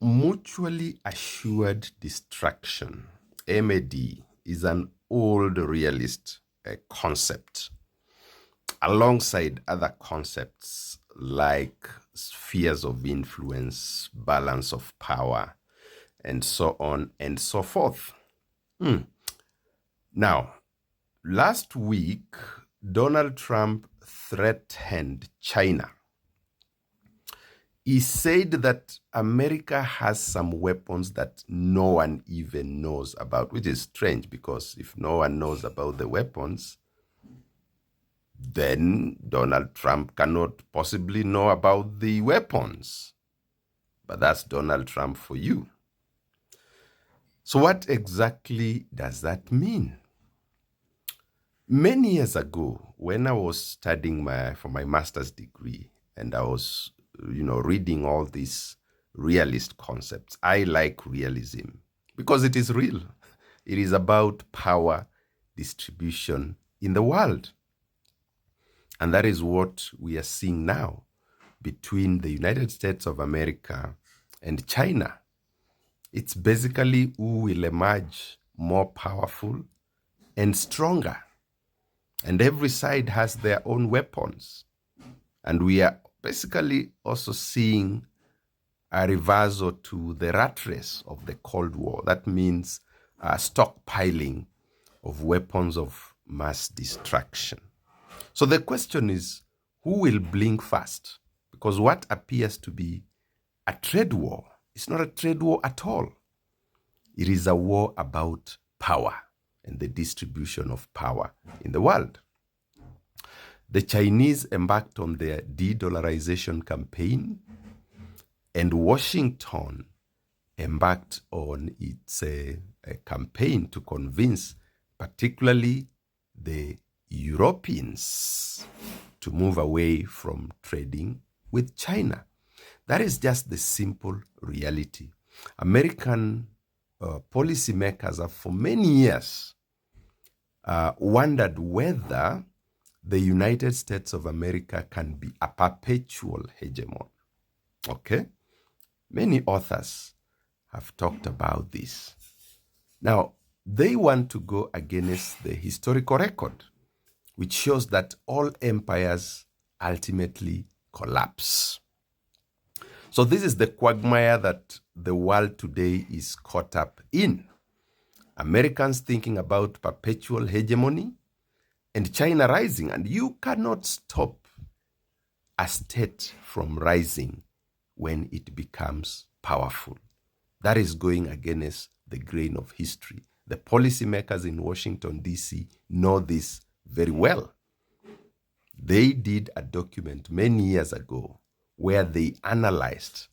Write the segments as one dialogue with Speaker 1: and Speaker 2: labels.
Speaker 1: Mutually assured destruction, MAD, is an old realist concept alongside other concepts like spheres of influence, balance of power, and so on and so forth. Now, last week, Donald Trump threatened China. He said that America has some weapons that no one even knows about, which is strange because if no one knows about the weapons, then Donald Trump cannot possibly know about the weapons. But that's Donald Trump for you. So, what exactly does that mean? Many years ago, when I was studying for my master's degree, and I was, reading all these realist concepts, I like realism because it is real. It is about power distribution in the world. And that is what we are seeing now between the United States of America and China. It's basically who will emerge more powerful and stronger. And every side has their own weapons. And we are basically also seeing a reversal to the rat race of the Cold War. That means stockpiling of weapons of mass destruction. So the question is, who will blink first? Because what appears to be a trade war is not a trade war at all. It is a war about power and the distribution of power in the world. The Chinese embarked on their de-dollarization campaign, and Washington embarked on its a campaign to convince particularly the Europeans to move away from trading with China. That is just the simple reality. American policymakers have for many years wondered whether the United States of America can be a perpetual hegemon. Okay? Many authors have talked about this. Now, they want to go against the historical record, which shows that all empires ultimately collapse. So this is the quagmire that the world today is caught up in. Americans thinking about perpetual hegemony and China rising, and you cannot stop a state from rising when it becomes powerful. That is going against the grain of history. The policymakers in Washington, D.C. know this very well. They did a document many years ago where they analyzed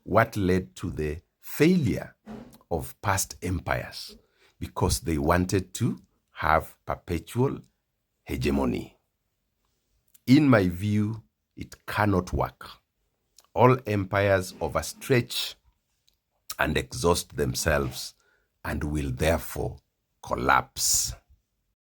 Speaker 1: what led to the failure of past empires because they wanted to have perpetual hegemony. In my view, it cannot work. All empires overstretch and exhaust themselves and will therefore collapse.